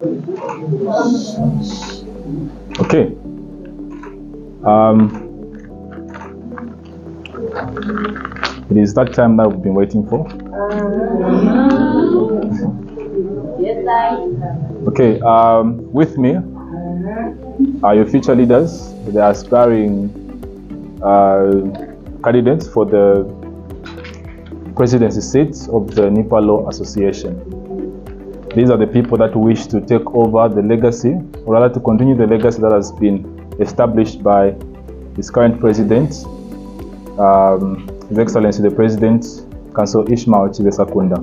Okay. It is that time that we've been waiting for. Okay. With me are your future leaders, the aspiring candidates for the presidency seat of the Nipa Law Association. These are the people that wish to take over the legacy, or rather to continue the legacy that has been established by his current president, His Excellency the President, Council Ishmael Chibesakunda.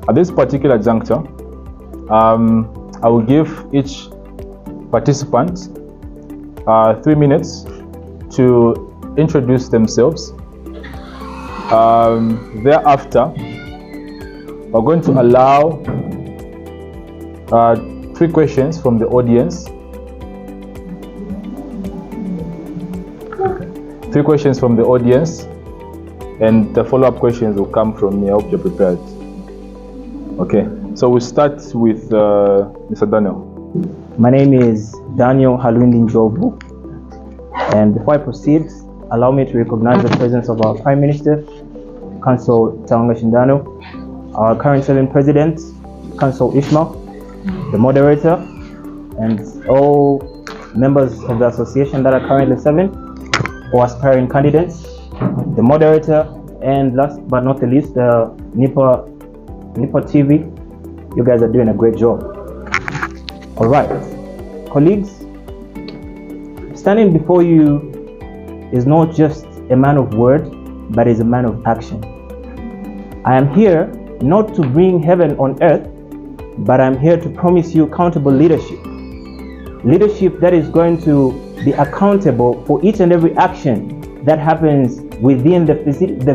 At this particular juncture, I will give each participant 3 minutes to introduce themselves. Thereafter, we're going to allow 3 questions from the audience. 3 questions from the audience, and the follow-up questions will come from me. I hope you're prepared. Okay, so we'll start with Mr. Daniel. My name is Daniel Halwindi Njovu, and before I proceed, allow me to recognize the presence of our Prime Minister, Council Taonga Shindano, our current sitting President, Council Ishmael, the moderator, and all members of the association that are currently serving or aspiring candidates, the moderator, and last but not the least, the Nipa TV. You guys are doing a great job. All right, colleagues, standing before you is not just a man of word, but is a man of action. I am here not to bring heaven on earth, but I'm here to promise you accountable leadership. Leadership that is going to be accountable for each and every action that happens within the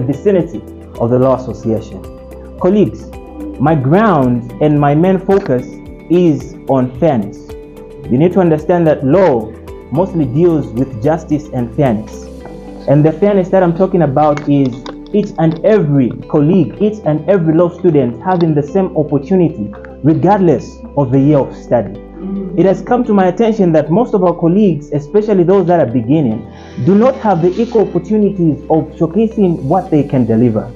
vicinity of the Law Association. Colleagues, my ground and my main focus is on fairness. You need to understand that law mostly deals with justice and fairness. And the fairness that I'm talking about is each and every colleague, each and every law student having the same opportunity regardless of the year of study. It has come to my attention that most of our colleagues, especially those that are beginning, do not have the equal opportunities of showcasing what they can deliver.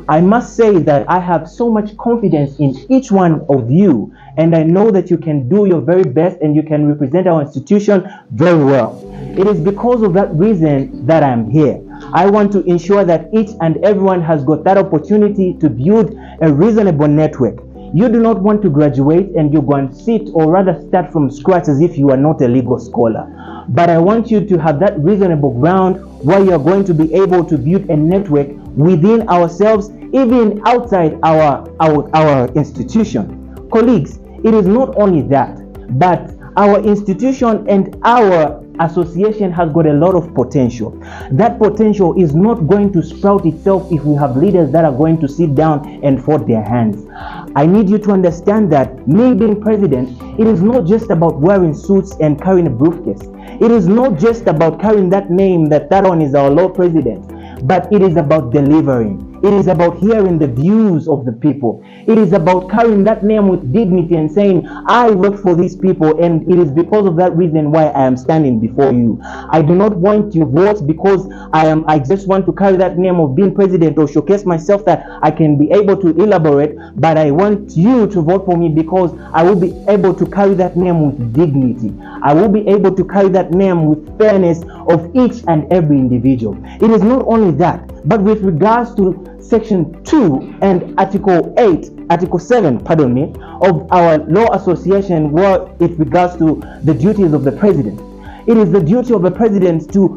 I must say that I have so much confidence in each one of you, and I know that you can do your very best and you can represent our institution very well. It is because of that reason that I'm here. I want to ensure that each and everyone has got that opportunity to build a reasonable network. You do not want to graduate and you go and sit or rather start from scratch as if you are not a legal scholar. But I want you to have that reasonable ground where you are going to be able to build a network within ourselves, even outside our institution. Colleagues, it is not only that, but our institution and our association has got a lot of potential. That potential is not going to sprout itself if we have leaders that are going to sit down and fold their hands. I need you to understand that me being president, it is not just about wearing suits and carrying a briefcase. It is not just about carrying that name that one is our law president, but it is about delivering. It is about hearing the views of the people. It is about carrying that name with dignity and saying, I work for these people, and it is because of that reason why I am standing before you. I do not want your votes because I just want to carry that name of being president or showcase myself that I can be able to elaborate, but I want you to vote for me because I will be able to carry that name with dignity. I will be able to carry that name with fairness of each and every individual. It is not only that, but with regards to Section 2 and Article 7, of our law association, where it regards to the duties of the president. It is the duty of the president to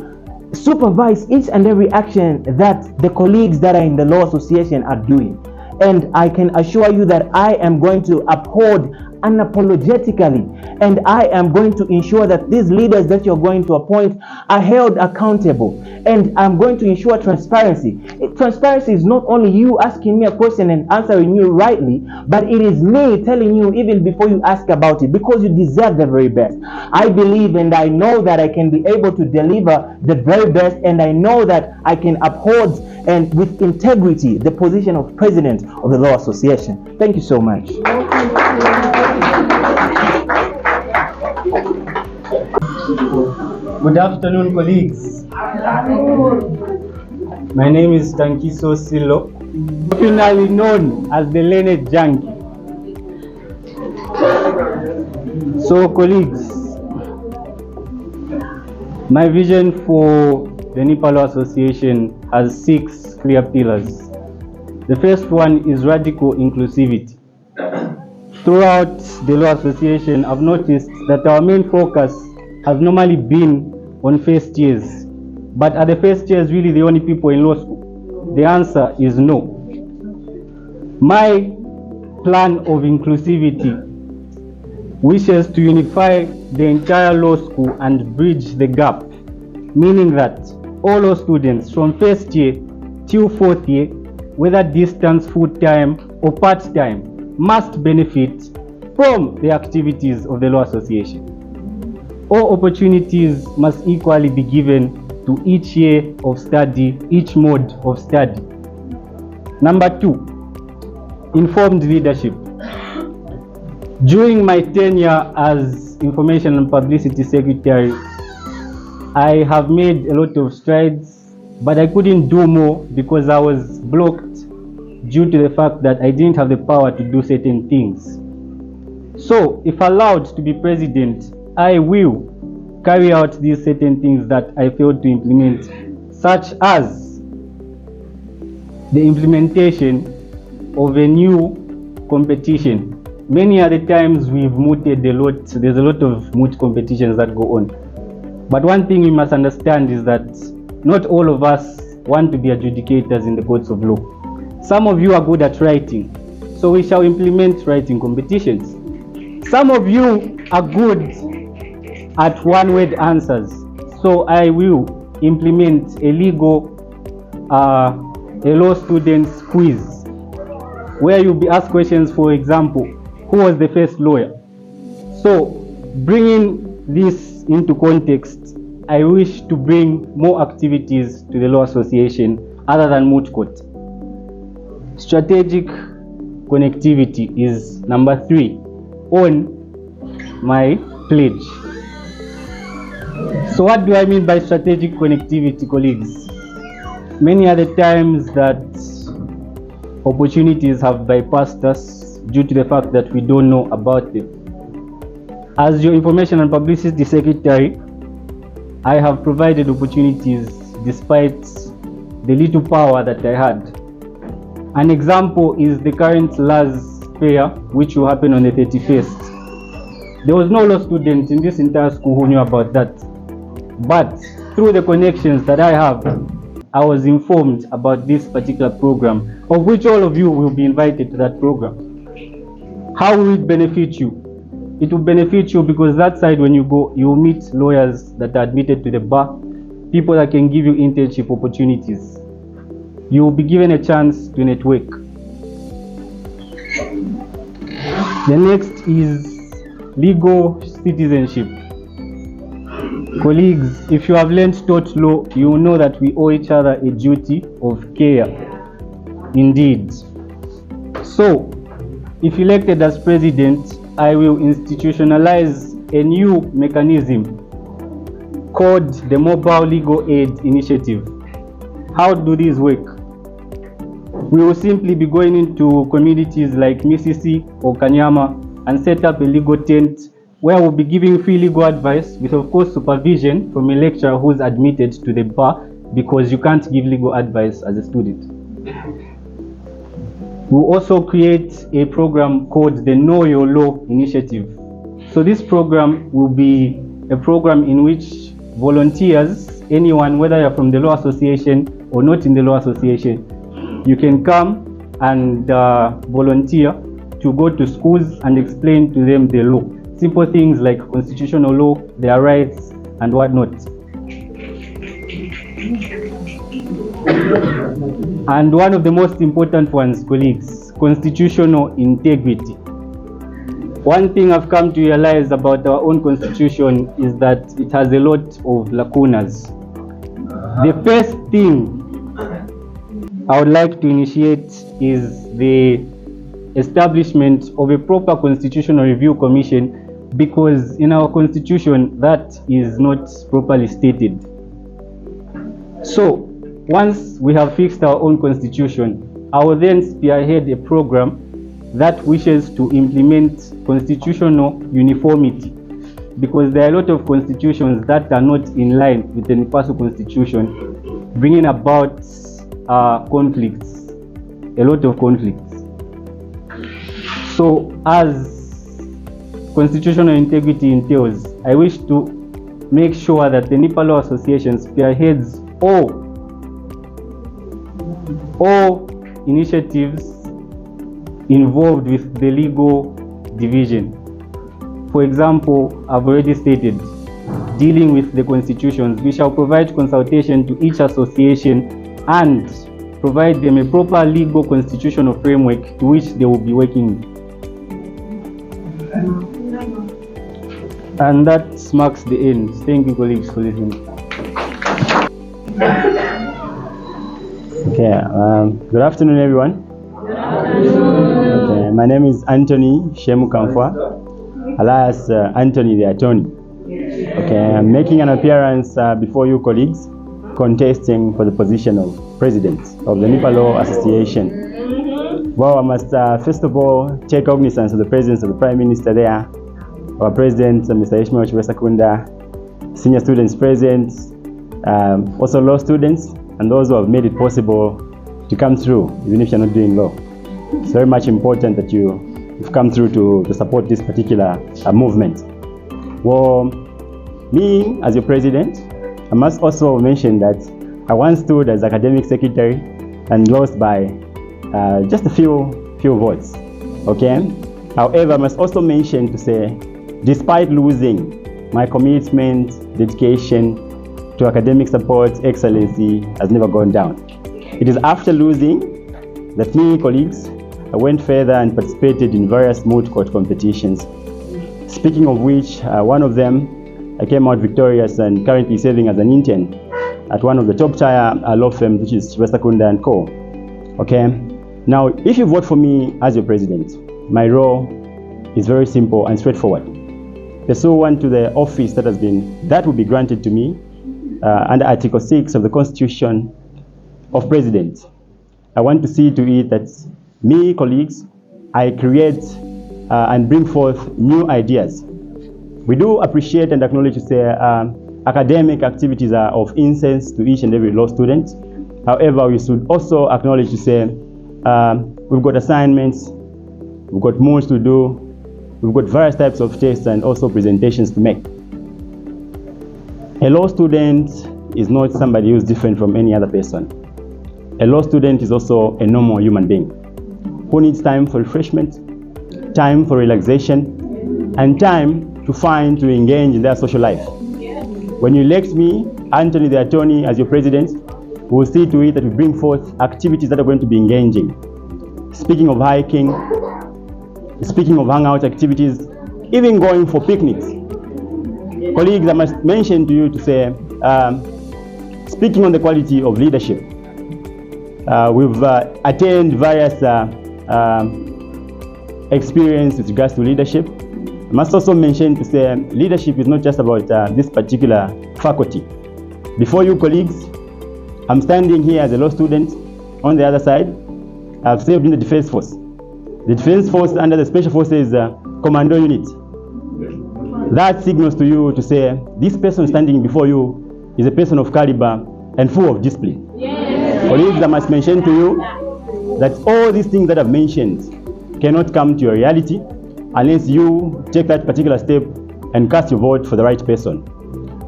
supervise each and every action that the colleagues that are in the law association are doing. And I can assure you that I am going to uphold unapologetically, and I am going to ensure that these leaders that you're going to appoint are held accountable, and I'm going to ensure transparency. Transparency is not only you asking me a question and answering you rightly, but it is me telling you even before you ask about it, because you deserve the very best. I believe and I know that I can be able to deliver the very best, and I know that I can uphold and with integrity the position of president of the Law Association. Thank you so much. Good afternoon, colleagues. My name is Tankiso Silo, popularly known as the Learned Junkie. So, colleagues, my vision for the Nipa Law Association has 6 clear pillars. The first one is radical inclusivity. Throughout the Law Association, I've noticed that our main focus has normally been on first years. But are the first years really the only people in law school? The answer is no. My plan of inclusivity wishes to unify the entire law school and bridge the gap, meaning that all law students from first year till 4th year, whether distance, full-time or part-time, must benefit from the activities of the Law Association. All opportunities must equally be given to each year of study, each mode of study. Number 2, informed leadership. During my tenure as Information and Publicity Secretary, I have made a lot of strides, but I couldn't do more because I was blocked due to the fact that I didn't have the power to do certain things. So, if allowed to be president, I will carry out these certain things that I failed to implement, such as the implementation of a new competition. Many other times we've mooted a lot, there's a lot of moot competitions that go on. But one thing we must understand is that not all of us want to be adjudicators in the courts of law. Some of you are good at writing, so we shall implement writing competitions. Some of you are good at one-word answers, so I will implement a law students quiz, where you'll be asked questions, for example, who was the first lawyer? So, bringing this into context, I wish to bring more activities to the Law Association other than moot court. Strategic connectivity is number 3 on my pledge. So what do I mean by strategic connectivity, colleagues? Many other times that opportunities have bypassed us due to the fact that we don't know about it. As your Information and Publicity Secretary, I have provided opportunities despite the little power that I had. An example is the current LAS fair, which will happen on the 31st. There was no law student in this entire school who knew about that. But through the connections that I have, I was informed about this particular program, of which all of you will be invited to that program. How will it benefit you? It will benefit you because that side, when you go, you will meet lawyers that are admitted to the bar, people that can give you internship opportunities. You will be given a chance to network. The next is legal citizenship. Colleagues, if you have learned tort law, you will know that we owe each other a duty of care. Indeed. So, if elected as president, I will institutionalize a new mechanism called the Mobile Legal Aid Initiative. How do these work? We will simply be going into communities like Misisi or Kanyama and set up a legal tent where we'll be giving free legal advice with, of course, supervision from a lecturer who's admitted to the bar, because you can't give legal advice as a student. We'll also create a program called the Know Your Law Initiative. So this program will be a program in which volunteers, anyone, whether you're from the Law Association or not in the Law Association, you can come and volunteer to go to schools and explain to them the law. Simple things like constitutional law, their rights, and whatnot. And one of the most important ones, colleagues, constitutional integrity. One thing I've come to realize about our own constitution is that it has a lot of lacunas. The first thing I would like to initiate is the establishment of a proper constitutional review commission because in our constitution that is not properly stated. So once we have fixed our own constitution, I will then spearhead a program that wishes to implement constitutional uniformity, because there are a lot of constitutions that are not in line with the Nipaso constitution, bringing about conflicts, a lot of conflicts. So as constitutional integrity entails, I wish to make sure that the Nipa Law Association spearheads all initiatives involved with the legal division. For example, I've already stated, dealing with the constitutions, we shall provide consultation to each association and provide them a proper legal constitutional framework to which they will be working. And that marks the end. Thank you, colleagues, for listening. Okay, good afternoon, everyone. Okay, my name is Anthony Shemu Kamfwa, alias Anthony the Attorney. Okay, I'm making an appearance before you colleagues, contesting for the position of President of the Nipa Law Association. Well, I must first of all take cognizance of the presence of the Prime Minister there, our President, Mr. Ishmael Chiwesakunda, senior students present, also law students, and those who have made it possible to come through, even if you're not doing law. It's very much important that you've come through to support this particular movement. Well, me as your president, I must also mention that I once stood as academic secretary and lost by just a few votes. Okay. However, I must also mention to say, despite losing, my commitment, dedication to academic support, excellency has never gone down. It is after losing that me, colleagues, I went further and participated in various moot court competitions. Speaking of which, one of them, I came out victorious and currently serving as an intern at one of the top tier law firms, which is Chiwesakunda & Co. Okay. Now, if you vote for me as your president, my role is very simple and straightforward. Pursuant to the office that will be granted to me under Article 6 of the Constitution of President, I want to see to it that me, colleagues, I create and bring forth new ideas. We do appreciate and acknowledge to say academic activities are of interest to each and every law student. However, we should also acknowledge to say we've got assignments, we've got more to do, we've got various types of tests and also presentations to make. A law student is not somebody who's different from any other person. A law student is also a normal human being who needs time for refreshment, time for relaxation, and time to engage in their social life. When you elect me, Anthony the Attorney, as your president, we will see to it that we bring forth activities that are going to be engaging. Speaking of hiking, speaking of hangout activities, even going for picnics. Colleagues, I must mention to you to say, speaking on the quality of leadership, we've attained various experience with regards to leadership. I must also mention to say leadership is not just about this particular faculty. Before you colleagues, I'm standing here as a law student. On the other side, I've served in the Defense Force. The Defense Force under the Special Forces Commando Unit. That signals to you to say this person standing before you is a person of caliber and full of discipline. Yes. Colleagues, I must mention to you that all these things that I've mentioned cannot come to your reality unless you take that particular step and cast your vote for the right person.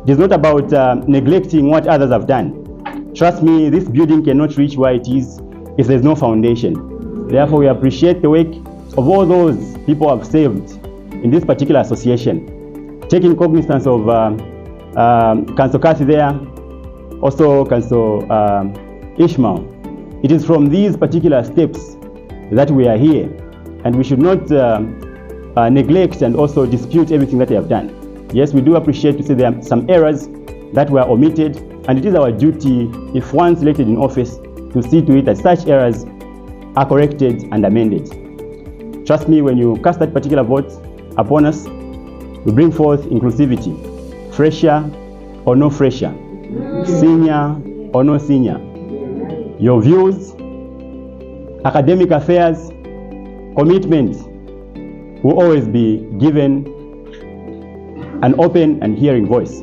It is not about neglecting what others have done. Trust me, this building cannot reach where it is if there's no foundation. Therefore, we appreciate the work of all those people who have saved in this particular association. Taking cognizance of Council Kathy there, also Council Ishmael. It is from these particular steps that we are here, and we should not neglect and also dispute everything that they have done. Yes, we do appreciate to say there are some errors that were omitted, and it is our duty, if once elected in office, to see to it that such errors are corrected and amended. Trust me, when you cast that particular vote upon us, We bring forth inclusivity, fresher or no fresher, senior or no senior. Your views, academic affairs, commitment will always be given an open and hearing voice.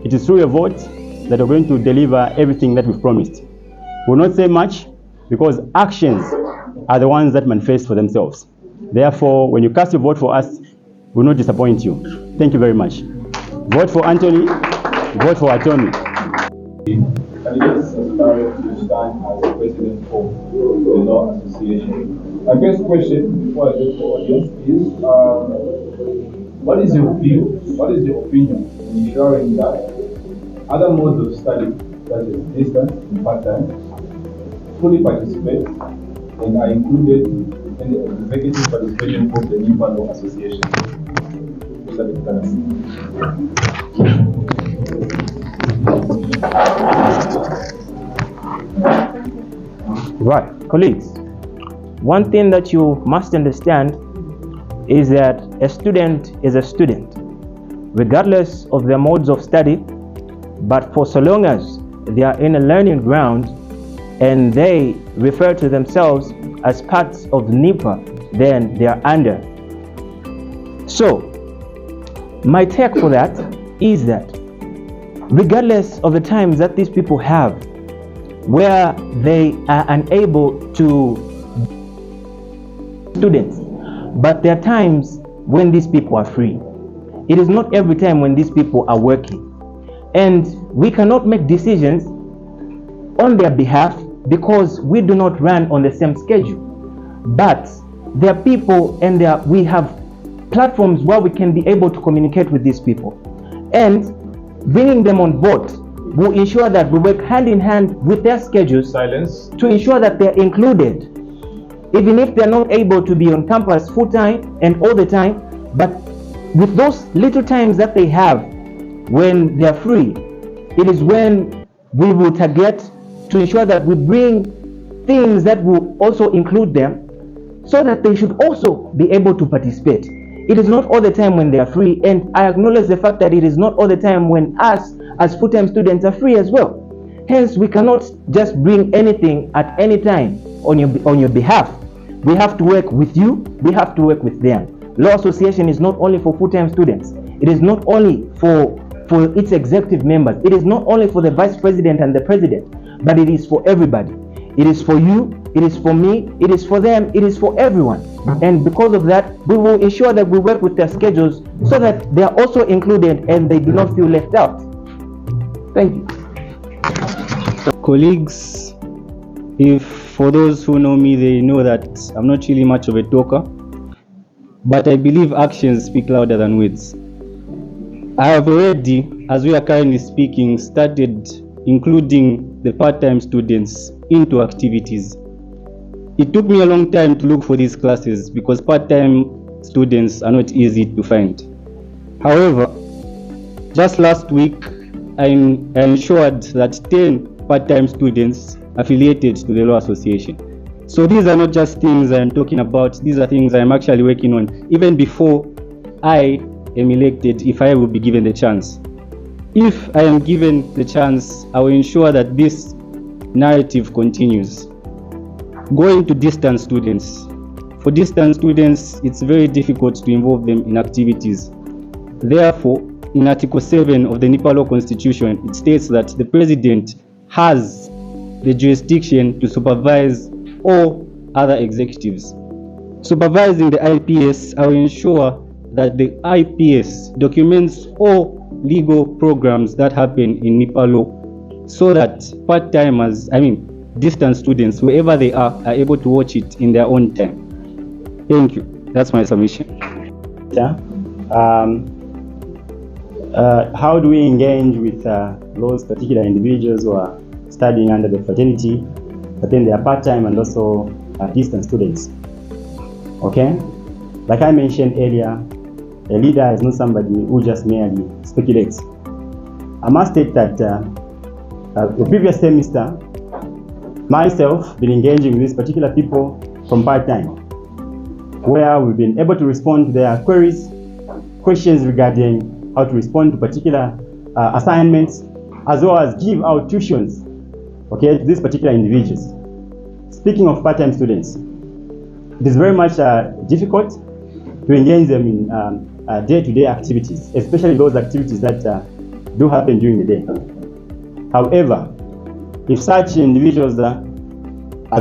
It is through your vote that we're going to deliver everything that we've promised. We'll not say much because actions are the ones that manifest for themselves. Therefore, when you cast your vote for us, we will not disappoint you. Thank you very much. Vote for Anthony, vote for Attorney. Candidates aspiring to stand as president of the Law Association. My first question before I go to the audience is, what is your view, what is your opinion in ensuring that other modes of study, such as distance and part-time, fully participate and are included in the executive participation of the Nipa Law Association? Right, colleagues, one thing that you must understand is that a student is a student, regardless of their modes of study, but for so long as they are in a learning ground and they refer to themselves as parts of Nipa, then they are under. So, my take for that is that regardless of the times that these people have where they are unable to students, but there are times when these people are free. It is not every time when these people are working, and we cannot make decisions on their behalf because we do not run on the same schedule. But there are people and we have platforms where we can be able to communicate with these people, and bringing them on board will ensure that we work hand in hand with their schedules to ensure that they're included, even if they're not able to be on campus full time and all the time. But with those little times that they have when they're free, it is when we will target to ensure that we bring things that will also include them, so that they should also be able to participate. It is not all the time when they are free, and I acknowledge the fact that it is not all the time when us as full-time students are free as well. Hence, we cannot just bring anything at any time on your behalf. We have to work with you, we have to work with them. Law Association is not only for full-time students. It is not only for its executive members. It is not only for the vice president and the president, but it is for everybody. It is for you, it is for me, it is for them, it is for everyone. And because of that, we will ensure that we work with their schedules so that they are also included and they do not feel left out. Thank you. Colleagues, if for those who know me, they know that I'm not really much of a talker, but I believe actions speak louder than words. I have already, as we are currently speaking, started including the part-time students into activities. It took me a long time to look for these classes because part-time students are not easy to find. However, just last week, I ensured that 10 part-time students affiliated to the Law Association. So these are not just things I'm talking about, these are things I'm actually working on, even before I am elected, if I will be given the chance. If I am given the chance, I will ensure that this narrative continues. Going to distance students. For distance students, it's very difficult to involve them in activities. Therefore, in Article 7 of the Nipa Law Constitution, it states that the President has the jurisdiction to supervise all other executives. Supervising the IPS, I will ensure that the IPS documents all legal programs that happen in Nipa Law, so that part-timers, distance students, wherever they are able to watch it in their own time. Thank you. That's my submission. Yeah. How do we engage with those particular individuals who are studying under the fraternity, but then they are part-time and also distance students? Okay, like I mentioned earlier, a leader is not somebody who just merely speculates. I must state that the previous semester, myself been engaging with these particular people from part-time, where we've been able to respond to their queries questions regarding how to respond to particular assignments, as well as give out tuitions, okay, to these particular individuals. Speaking of part-time students, it is very much difficult to engage them in day-to-day activities, especially those activities that do happen during the day. However, if such individuals are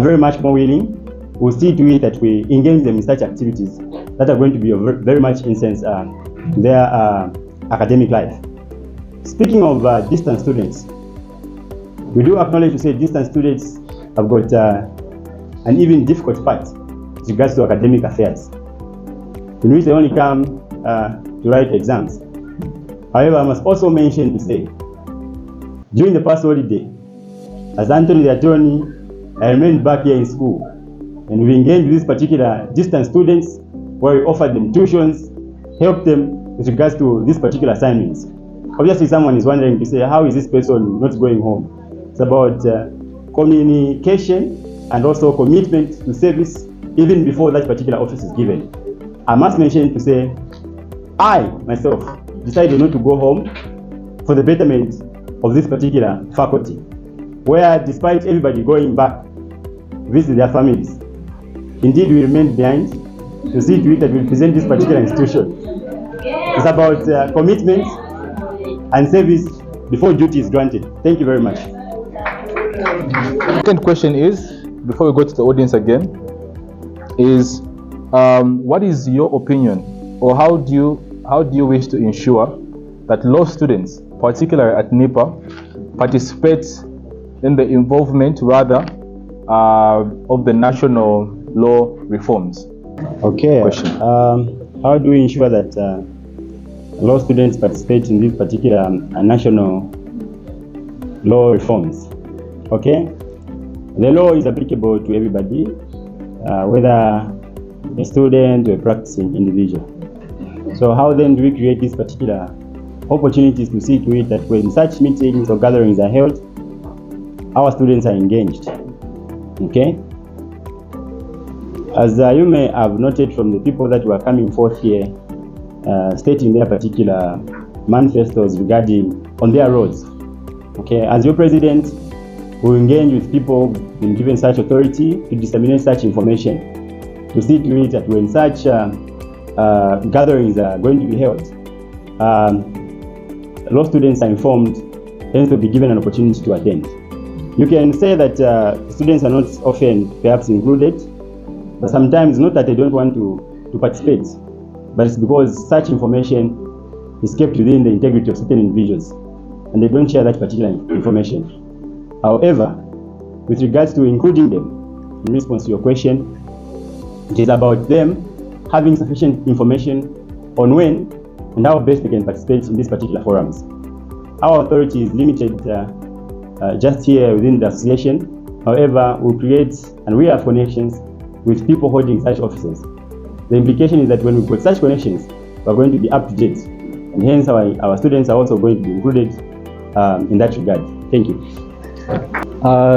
very much more willing, we'll see to it that we engage them in such activities that are going to be of very much instance their academic life. Speaking of distance students, we do acknowledge to say distance students have got an even difficult part with regards to academic affairs, in which they only come to write exams. However, I must also mention to say, during the past holiday, as Anthony the attorney, I remained back here in school, and we engaged with these particular distance students, where we offered them tuitions, helped them with regards to these particular assignments. Obviously, someone is wondering to say, how is this person not going home? It's about communication and also commitment to service even before that particular office is given. I must mention to say, I myself decided not to go home for the betterment of this particular faculty, where despite everybody going back to visit their families, indeed we remained behind to see to it that we represent this particular institution. It's about commitment and service before duty is granted. Thank you very much. Second question is, before we go to the audience again, is what is your opinion, or how do you wish to ensure that law students, particularly at Nipa, participate in the involvement rather of the national law reforms? Okay. Question. How do we ensure that law students participate in these particular national law reforms? Okay. The law is applicable to everybody, whether a student or a practicing individual. So how then do we create these particular opportunities to see to it that when such meetings or gatherings are held, our students are engaged? Okay. As you may have noted from the people that were coming forth here, stating their particular manifestos regarding on their roles. Okay, as your president, we engage with people being given such authority to disseminate such information, to see to it that when such gatherings are going to be held, law students are informed and to be given an opportunity to attend. You can say that students are not often perhaps included, but sometimes not that they don't want to participate, but it's because such information is kept within the integrity of certain individuals and they don't share that particular information. However, with regards to including them, in response to your question, it is about them having sufficient information on when and how best they can participate in these particular forums. Our authority is limited just here within the association. However, we create and we have connections with people holding such offices. The implication is that when we've got such connections, we're going to be up to date, and hence our students are also going to be included in that regard. Thank you.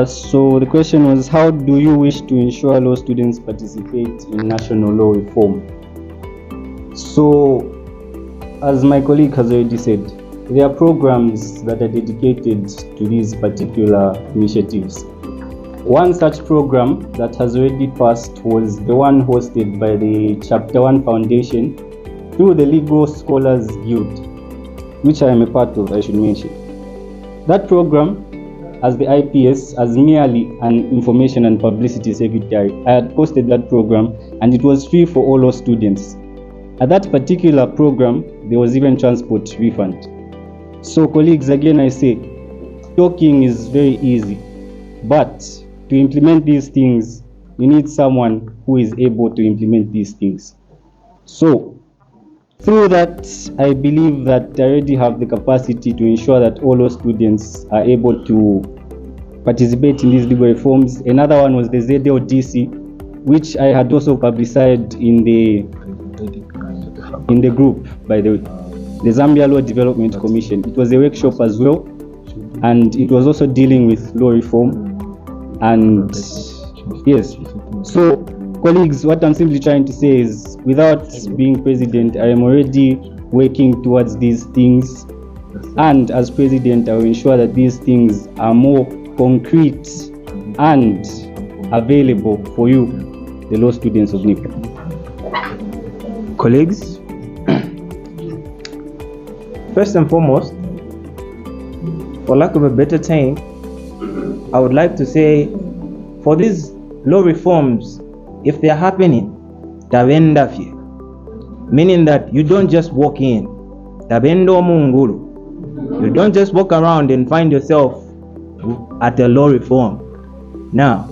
So the question was, how do you wish to ensure law students participate in national law reform? So, as my colleague has already said, there are programs that are dedicated to these particular initiatives. One such program that has already passed was the one hosted by the Chapter 1 Foundation through the Legal Scholars Guild, which I am a part of, I should mention. That program, as the IPS, as merely an information and publicity secretary, I had posted that program and it was free for all law students. At that particular program, there was even transport refund. So colleagues, again I say, talking is very easy, but to implement these things, you need someone who is able to implement these things. So through that, I believe that I already have the capacity to ensure that all our students are able to participate in these legal reforms. Another one was the ZLDC, which I had also publicized in the group, by the way, the Zambia Law Development Commission. It was a workshop as well, and it was also dealing with law reform. And yes, so colleagues, what I'm simply trying to say is, without being president, I am already working towards these things, and as president I will ensure that these things are more concrete and available for you, the law students of Nipa. Colleagues, first and foremost, for lack of a better term, I would like to say, for these law reforms, if they are happening, meaning that you don't just walk in, you don't just walk around and find yourself at a law reform. Now,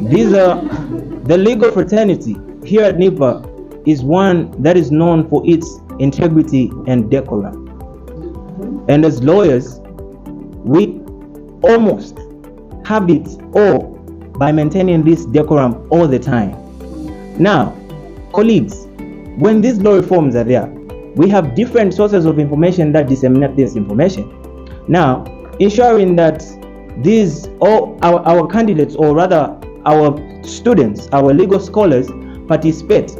the legal fraternity here at Nipa is one that is known for its integrity and decorum. And as lawyers, we almost have it all by maintaining this decorum all the time. Now, colleagues, when these law reforms are there, we have different sources of information that disseminate this information. Now, ensuring that all our candidates, or rather our students, our legal scholars participate,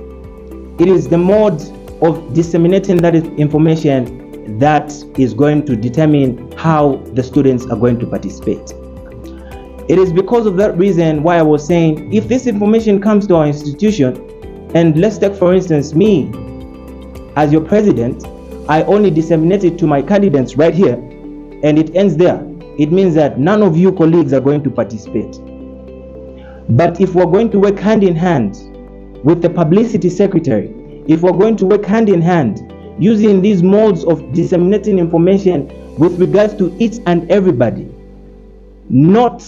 it is the mode of disseminating that information that is going to determine how the students are going to participate. It is because of that reason why I was saying, if this information comes to our institution, and let's take for instance me as your president, I only disseminate it to my candidates right here and it ends there, it means that none of you colleagues are going to participate. But if we're going to work hand in hand with the publicity secretary, if we're going to work hand in hand using these modes of disseminating information with regards to each and everybody, not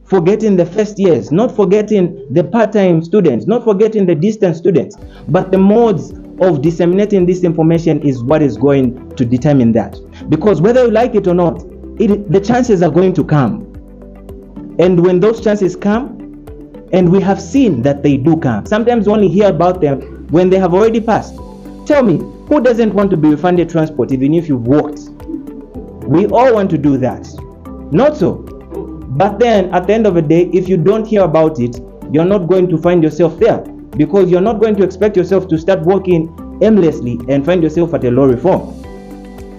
forgetting the first years, not forgetting the part-time students, not forgetting the distance students, but the modes of disseminating this information is what is going to determine that. Because whether you like it or not, the chances are going to come. And when those chances come, and we have seen that they do come, sometimes we only hear about them when they have already passed. Tell me, who doesn't want to be refunded transport even if you've walked? We all want to do that. Not so. But then at the end of the day, if you don't hear about it, you're not going to find yourself there, because you're not going to expect yourself to start working aimlessly and find yourself at a law reform.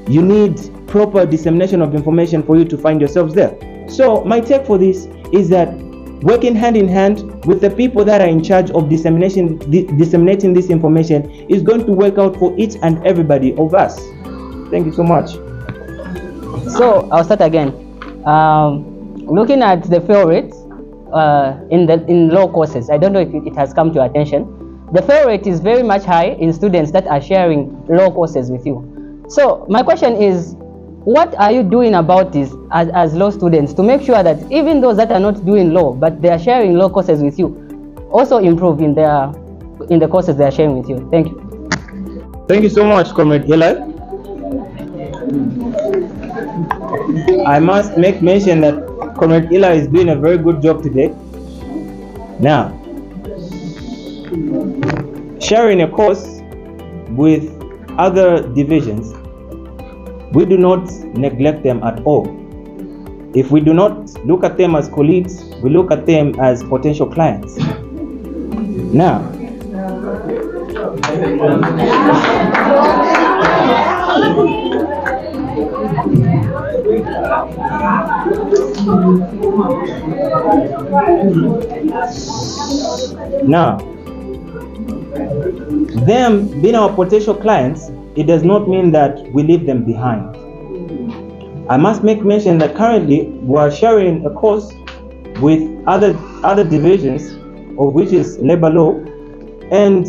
You need proper dissemination of information for you to find yourselves there. So my take for this is that working hand in hand with the people that are in charge of disseminating this information is going to work out for each and everybody of us. Thank you so much. So I'll start again. Looking at the fail rate in law courses, I don't know if it has come to your attention. The fail rate is very much high in students that are sharing law courses with you. So my question is, what are you doing about this as law students to make sure that even those that are not doing law but they are sharing law courses with you also improve in the courses they are sharing with you? Thank you. Thank you so much, Comrade Eli. I must make mention that Comrade Eli is doing a very good job today. Now, sharing a course with other divisions, we do not neglect them at all. If we do not look at them as colleagues, we look at them as potential clients. Now, them being our potential clients, it does not mean that we leave them behind. I must make mention that currently we are sharing a course with other divisions, of which is labor law, and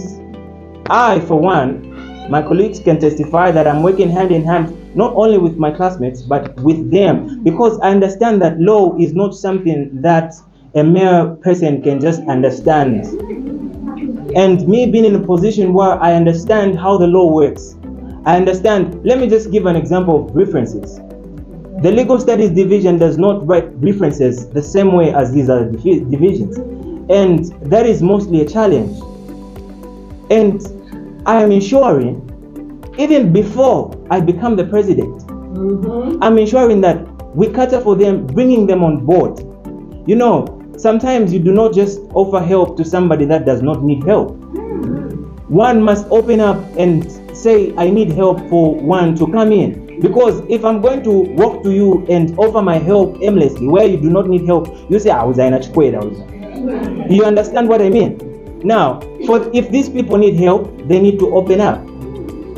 I, for one, my colleagues can testify that I'm working hand in hand not only with my classmates but with them, because I understand that law is not something that a mere person can just understand. And me being in a position where I understand how the law works, I understand. Let me just give an example of references. The legal studies division does not write references the same way as these other divisions, and that is mostly a challenge. And I am ensuring, even before I become the president, I'm ensuring that we cater for them, bringing them on board. You know, sometimes you do not just offer help to somebody that does not need help. One must open up and say I need help for one to come in. Because if I'm going to walk to you and offer my help aimlessly, where you do not need help, you say, you understand what I mean? Now, if these people need help, they need to open up.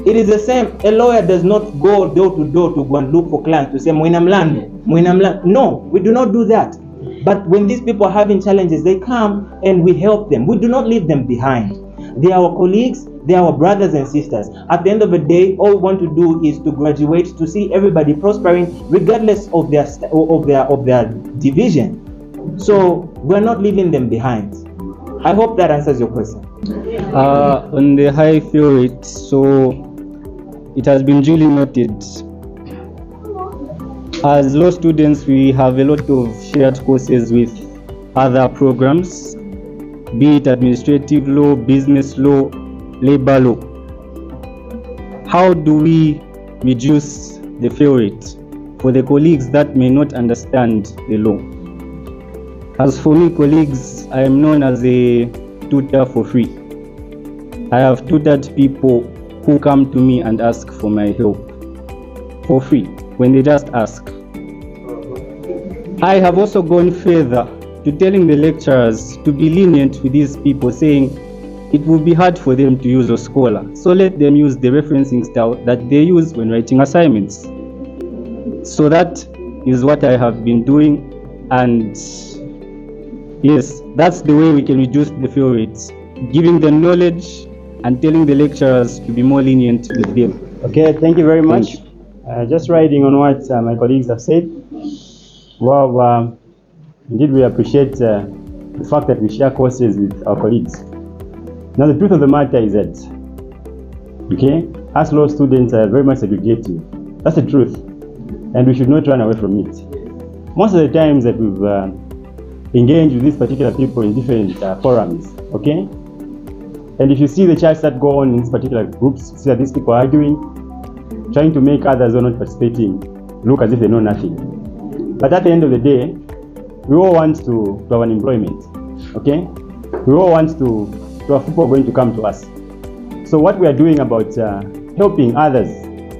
It is the same. A lawyer does not go door to door to go and look for clients to say, no, we do not do that. But when these people are having challenges, they come and we help them. We do not leave them behind. They are our colleagues, they are our brothers and sisters. At the end of the day, all we want to do is to graduate, to see everybody prospering regardless of their division. So we're not leaving them behind. I hope that answers your question. On the high fail rate, so it has been duly noted. As law students, we have a lot of shared courses with other programs, be it administrative law, business law, labor law. How do we reduce the fail rate for the colleagues that may not understand the law? As for me, colleagues, I am known as a tutor for free. I have tutored people who come to me and ask for my help for free when they just ask. I have also gone further to telling the lecturers to be lenient with these people, saying it will be hard for them to use a scholar, so let them use the referencing style that they use when writing assignments. So that is what I have been doing, and yes, that's the way we can reduce the fail rates, giving them knowledge and telling the lecturers to be more lenient with them. Okay, thank you very much. Just riding on what my colleagues have said. Well, indeed we appreciate the fact that we share courses with our colleagues. Now the truth of the matter is that, okay, us law students are very much segregated. That's the truth, and we should not run away from it. Most of the times that we've engaged with these particular people in different forums, okay, and if you see the chats that go on in these particular groups, see that these people are arguing, trying to make others who are not participating look as if they know nothing. But at the end of the day, we all want to have an employment, okay? We all want to have people going to come to us. So what we are doing about helping others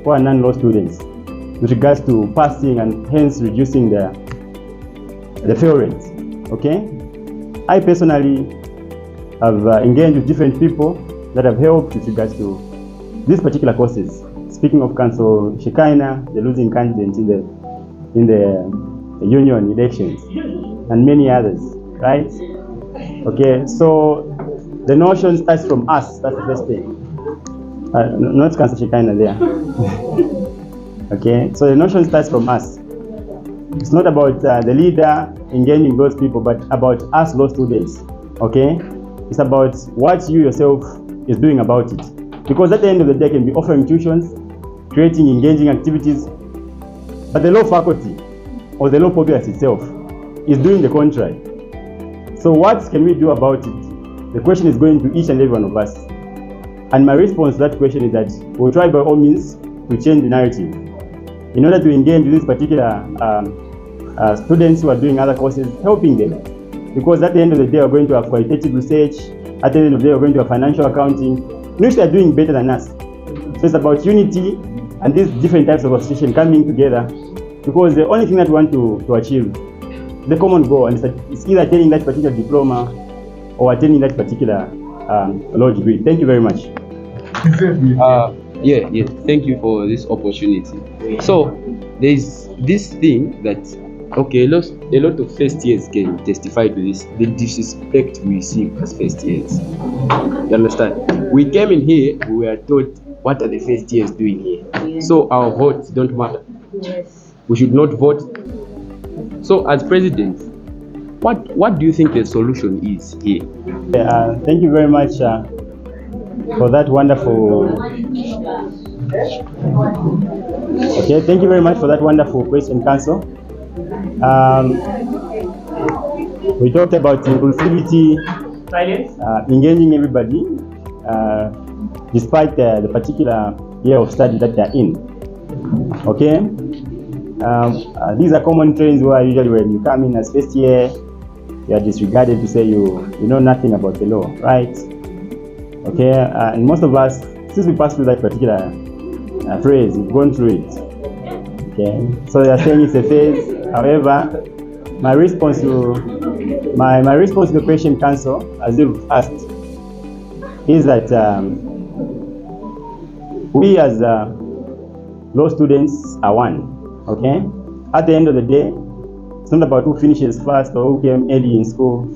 who are non-law students with regards to passing and hence reducing the fail rates, okay? I personally have engaged with different people that have helped with regards to these particular courses. Speaking of Council Shekaina, the losing candidate in the union elections, and many others, right? Okay, so the notion starts from us. That's the first thing. Not Council Shekaina there. Okay, so the notion starts from us. It's not about the leader engaging those people, but about us law students. Okay, it's about what you yourself is doing about it. Because at the end of the day, can be offering tuitions, creating engaging activities, but the law faculty or the law populace itself is doing the contrary. So what can we do about it? The question is going to each and every one of us. And my response to that question is that we'll try by all means to change the narrative in order to engage with these particular students who are doing other courses, helping them. Because at the end of the day, we're going to have qualitative research. At the end of the day, we're going to have financial accounting, which they are doing better than us. So it's about unity and these different types of association coming together, because the only thing that we want to achieve, the common goal, and it's either attaining that particular diploma or attaining that particular law degree. Thank you very much. Yeah, thank you for this opportunity. So there's this thing that, okay, a lot of first years can testify to this, the disrespect we receive as first years. You understand? We came in here, we were told what are the first years doing here. So our votes don't matter. Yes. We should not vote. So as president, what do you think the solution is here? Thank you very much for that wonderful. Okay, thank you very much for that wonderful question, Council. We talked about inclusivity, engaging everybody, despite the particular year of study that they're in. Okay, these are common trends where usually when you come in as first year, you are disregarded to say you know nothing about the law, right? Okay, and most of us since we passed through that particular phrase, we've gone through it. Okay, so they are saying it's a phase. However, my response to the question, Council, as you've asked, is that we as law students are one. Okay, at the end of the day, it's not about who finishes first or who came early in school.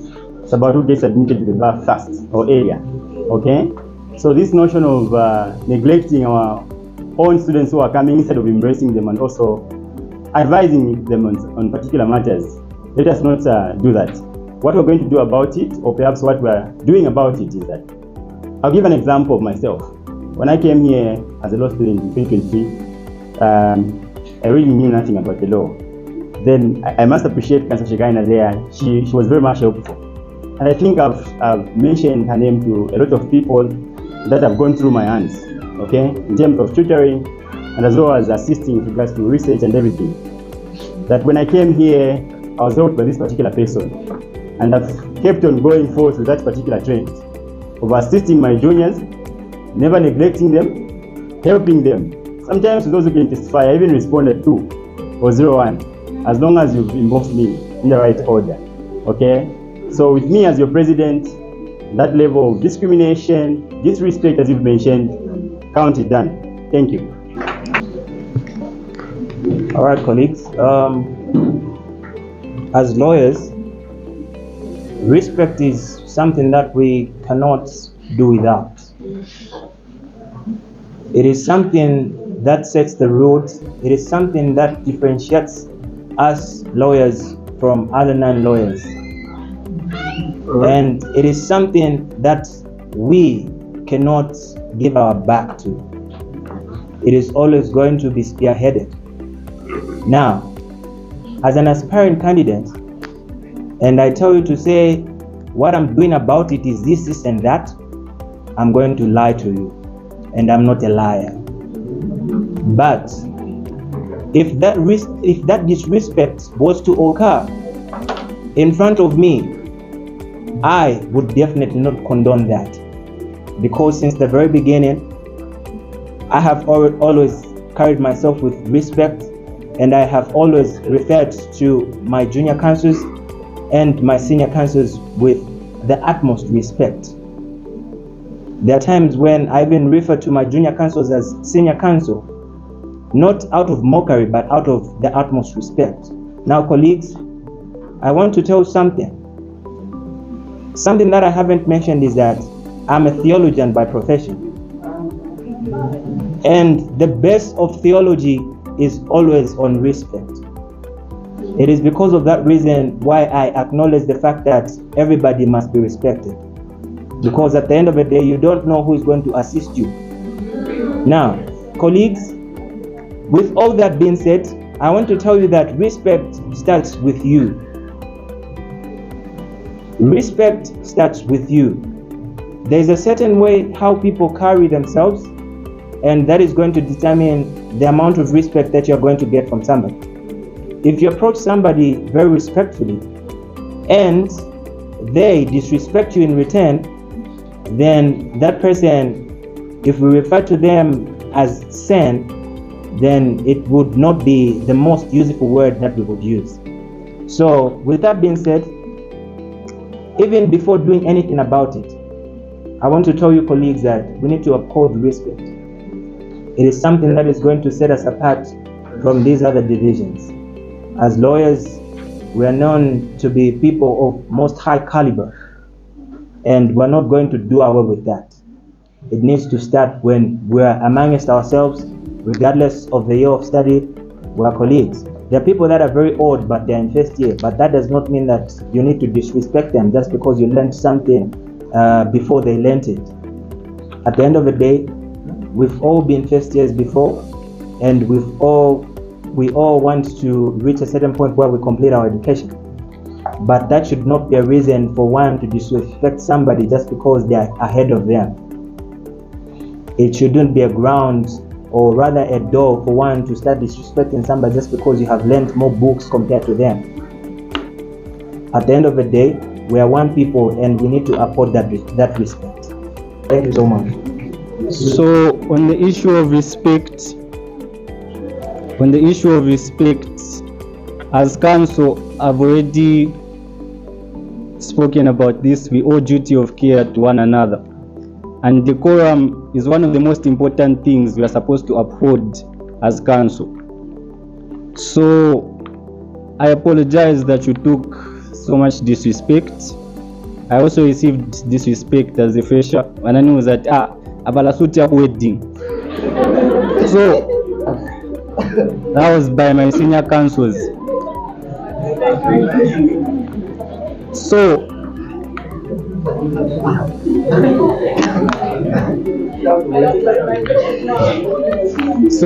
It's about who gets admitted to the bar first or earlier. Okay, so this notion of neglecting our own students who are coming instead of embracing them and also advising them on particular matters, let us not do that. What we're going to do about it, or perhaps what we're doing about it, is that I'll give an example of myself. When I came here as a law student in 2023, I really knew nothing about the law. Then I must appreciate Councillor Shekaina there. She was very much helpful. And I think I've mentioned her name to a lot of people that have gone through my hands, okay, in terms of tutoring and as well as assisting with regards to research and everything. That when I came here, I was helped by this particular person. And I've kept on going forward with that particular trend of assisting my juniors, never neglecting them, helping them. Sometimes to those who can testify, I even responded 2 or 01, as long as you've involved me in the right order, okay? So with me as your president, that level of discrimination, disrespect, as you've mentioned, count it done. Thank you. All right, colleagues. As lawyers, respect is something that we cannot do without. It is something that sets the rules. It is something that differentiates us lawyers from other non-lawyers. And it is something that we cannot give our back to. It is always going to be spearheaded. Now, as an aspiring candidate, and I tell you to say what I'm doing about it is this and that, I'm going to lie to you, and I'm not a liar. But if that disrespect was to occur in front of me, I would definitely not condone that, because since the very beginning, I have always carried myself with respect, and I have always referred to my junior counsels and my senior counsels with the utmost respect. There are times when I even refer to my junior counsels as senior counsel, not out of mockery, but out of the utmost respect. Now, colleagues, I want to tell you something. Something that I haven't mentioned is that I'm a theologian by profession. And the best of theology is always on respect. It is because of that reason why I acknowledge the fact that everybody must be respected. Because at the end of the day, you don't know who is going to assist you. Now, colleagues, with all that being said, I want to tell you that respect starts with you. Respect starts with you. There is a certain way how people carry themselves, and that is going to determine the amount of respect that you're going to get from somebody. If you approach somebody very respectfully and they disrespect you in return, then that person, if we refer to them as sin, then it would not be the most useful word that we would use. So with that being said, even before doing anything about it, I want to tell you, colleagues, that we need to uphold respect. It is something that is going to set us apart from these other divisions. As lawyers, we are known to be people of most high caliber, and we're not going to do away with that. It needs to start when we're amongst ourselves, regardless of the year of study. We're colleagues. There are people that are very old, but they're in first year, but that does not mean that you need to disrespect them just because you learned something before they learned it. At the end of the day, we've all been first years before, and we all want to reach a certain point where we complete our education. But that should not be a reason for one to disrespect somebody just because they are ahead of them. It shouldn't be a ground, or rather a door, for one to start disrespecting somebody just because you have learned more books compared to them. At the end of the day, we are one people, and we need to uphold that respect. Thank you so much. So on the issue of respect, as council, I've already spoken about this. We owe duty of care to one another, and decorum is one of the most important things we are supposed to uphold as council. So I apologize that you took so much disrespect. I also received disrespect as a fresher when I knew that abalasuti ya wedding. So that was by my senior councils. So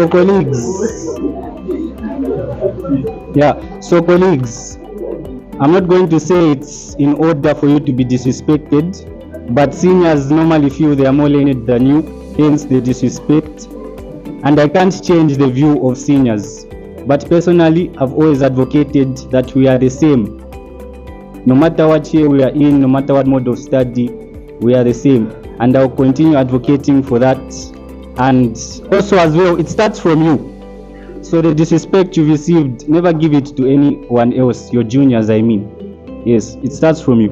colleagues, I'm not going to say it's in order for you to be disrespected, but seniors normally feel they are more learned than you, hence the disrespect. And I can't change the view of seniors. But personally, I've always advocated that we are the same. No matter what year we are in, no matter what mode of study, we are the same. And I'll continue advocating for that. And also as well, it starts from you. So the disrespect you received, never give it to anyone else, your juniors I mean. Yes, it starts from you.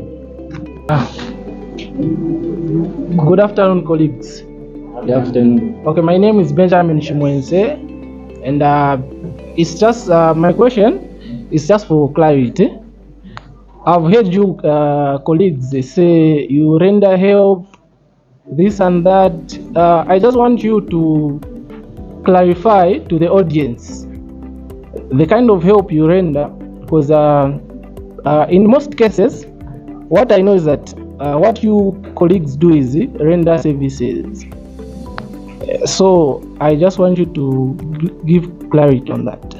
Good afternoon, colleagues. Good afternoon. Okay, my name is Benjamin Shimwense, and it's just my question is just for clarity. I've heard you colleagues say you render help, this and that. I just want you to clarify to the audience the kind of help you render, because in most cases, what I know is that what you colleagues do is render services. So I just want you to give clarity on that.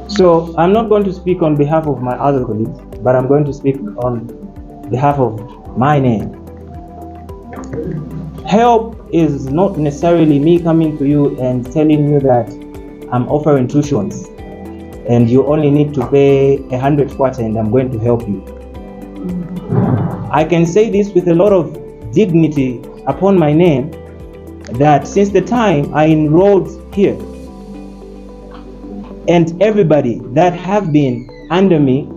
So I'm not going to speak on behalf of my other colleagues, but I'm going to speak on behalf of my name. Help is not necessarily me coming to you and telling you that I'm offering tuitions and you only need to pay 100 kwacha and I'm going to help you. I can say this with a lot of dignity upon my name, that since the time I enrolled here, and everybody that have been under me,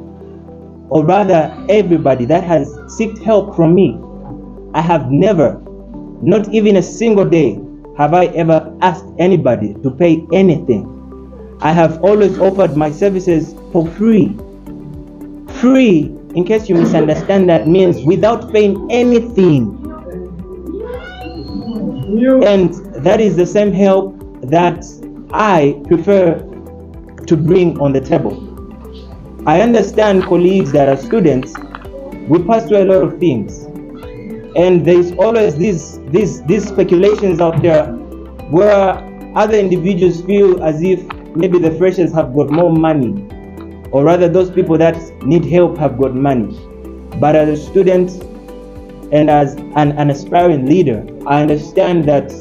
or rather everybody that has sought help from me, I have never, not even a single day, have I ever asked anybody to pay anything. I have always offered my services for free. Free, in case you misunderstand, that means without paying anything. And that is the same help that I prefer to bring on the table. I understand, colleagues that are students, we pass through a lot of things, and there's always these speculations out there where other individuals feel as if maybe the freshers have got more money, or rather those people that need help have got money. But as a student and as an aspiring leader, I understand that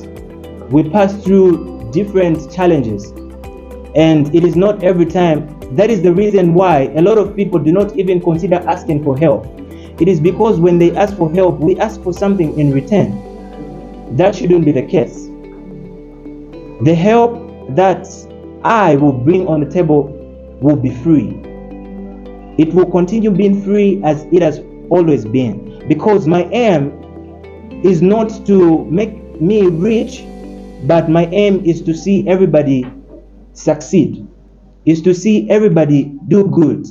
we pass through different challenges, and it is not every time. That is the reason why a lot of people do not even consider asking for help. It is because when they ask for help, we ask for something in return. That shouldn't be the case. The help that I will bring on the table will be free. It will continue being free as it has always been, because my aim is not to make me rich, but my aim is to see everybody succeed, is to see everybody do good.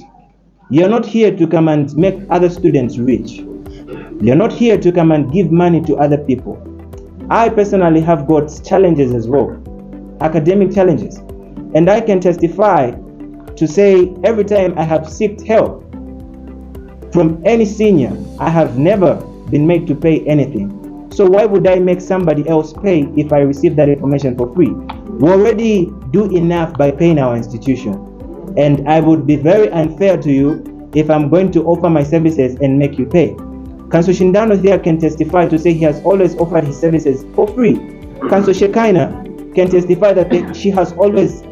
You're not here to come and make other students rich. You're not here to come and give money to other people. I personally have got challenges as well, academic challenges, and I can testify to say every time I have sought help from any senior, I have never been made to pay anything. So why would I make somebody else pay if I receive that information for free? We already do enough by paying our institution, and I would be very unfair to you if I'm going to offer my services and make you pay. Councillor Shindano here can testify to say he has always offered his services for free. Councillor Shekaina can testify that she has always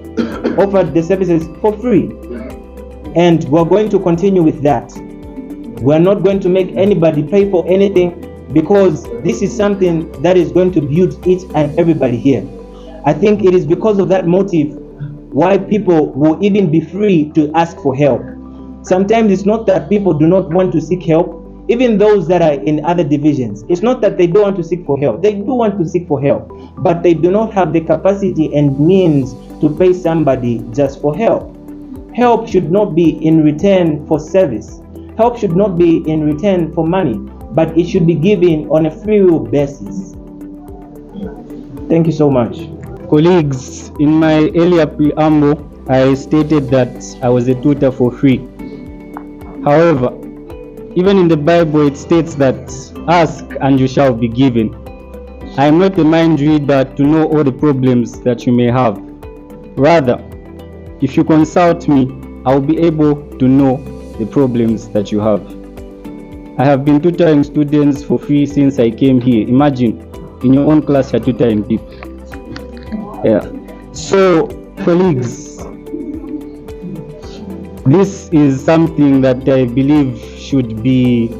offered the services for free, and we're going to continue with that. We're not going to make anybody pay for anything because this is something that is going to build each and everybody here. I think it is because of that motive why people will even be free to ask for help. Sometimes it's not that people do not want to seek help, even those that are in other divisions. It's not that they don't want to seek for help. They do want to seek for help, but they do not have the capacity and means to pay somebody just for help. Help should not be in return for service. Help should not be in return for money, but it should be given on a free will basis. Thank you so much. Colleagues, in my earlier preamble, I stated that I was a tutor for free. However, even in the Bible it states that ask and you shall be given. I am not a mind reader to know all the problems that you may have. Rather, if you consult me, I will be able to know the problems that you have. I have been tutoring students for free since I came here. Imagine, in your own class you're tutoring people. Yeah. So, colleagues, this is something that I believe should be,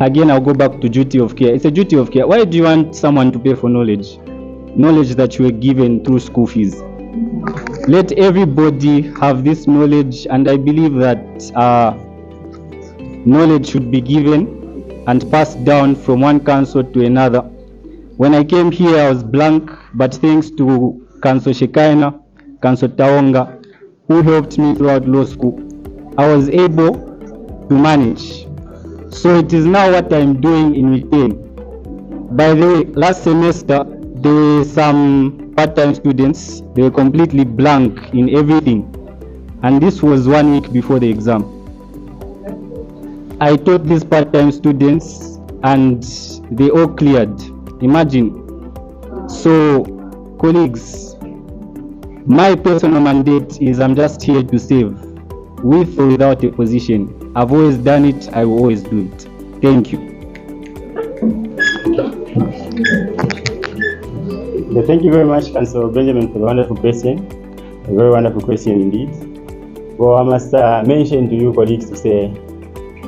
again I'll go back to duty of care. It's a duty of care. Why do you want someone to pay for knowledge? Knowledge that you were given through school fees. Let everybody have this knowledge, and I believe that knowledge should be given and passed down from one council to another. When I came here I was blank, but thanks to Council Shekaina, Council Taonga, who helped me throughout law school, I was able to manage. So it is now what I'm doing in return. By the way, last semester there were some part-time students. They were completely blank in everything, and this was 1 week before the exam. I taught these part-time students and they all cleared. Imagine. So, colleagues, my personal mandate is I'm just here to save, with or without a position. I've always done it, I will always do it. Thank you. Thank you very much, Councillor Benjamin, for the wonderful question. A very wonderful question indeed. Well, I must mention to you colleagues to say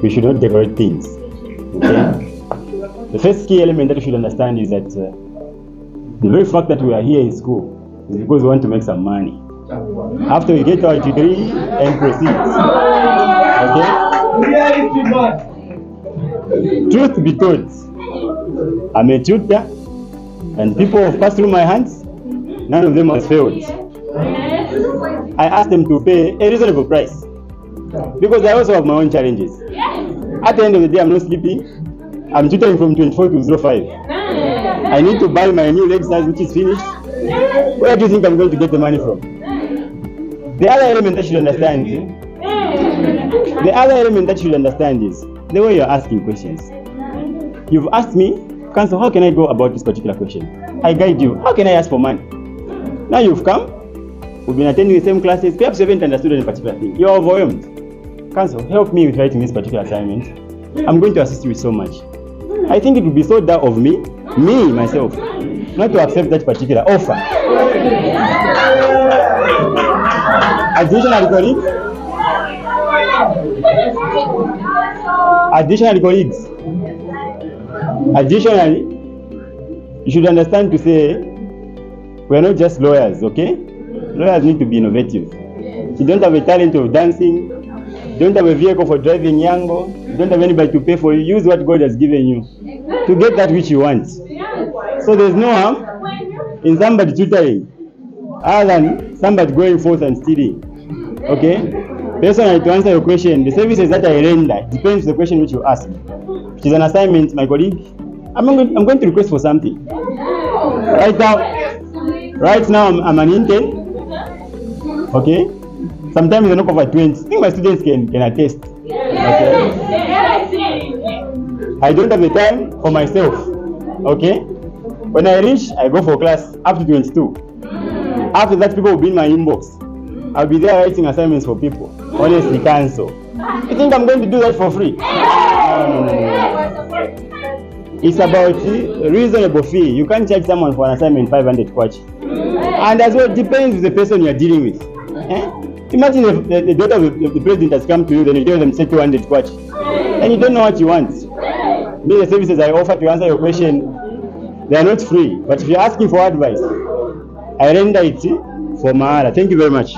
we should not decorate things. Okay? The first key element that you should understand is that the very fact that we are here in school is because we want to make some money. After we get our degree and proceed. Okay? Truth be told, I'm a tutor, and people have passed through my hands. None of them has failed. I asked them to pay a reasonable price because I also have my own challenges. At the end of the day, I'm not sleeping. I'm tutoring from 24 to 05. I need to buy my new Lexus, which is finished. Where do you think I'm going to get the money from? The other element that you should understand is the way you're asking questions. You've asked me, Council, how can I go about this particular question? I guide you. How can I ask for money? Now you've come, we've been attending the same classes, perhaps you haven't understood any particular thing. You're overwhelmed. Council, help me with writing this particular assignment. I'm going to assist you with so much. I think it would be so dumb of me, myself, not to accept that particular offer. Additionally, you should understand to say we're not just lawyers, okay? Lawyers need to be innovative. You don't have a talent of dancing, you don't have a vehicle for driving Yango, you don't have anybody to pay for you. Use what God has given you to get that which you want. So there's no harm in somebody tutoring other than somebody going forth and stealing. Okay? Personally, to answer your question, the services that I render depends on the question which you ask. Which is an assignment, my colleague. I'm going to request for something. Right now I'm an intern. Okay? Sometimes I knock over 20. I think my students can attest. Okay? I don't have the time for myself. Okay? When I reach, I go for class up to 22. After that, people will be in my inbox. I'll be there writing assignments for people. Honestly, cancel. You think I'm going to do that for free? It's about a reasonable fee. You can't charge someone for an assignment 500 kwacha. And as well, it depends with the person you're dealing with. Imagine if the daughter of the president has come to you, then you tell them say 200 kwacha. And you don't know what you want. Me, the services I offer to answer your question, they are not free. But if you're asking for advice, I render it for Mahara. Thank you very much.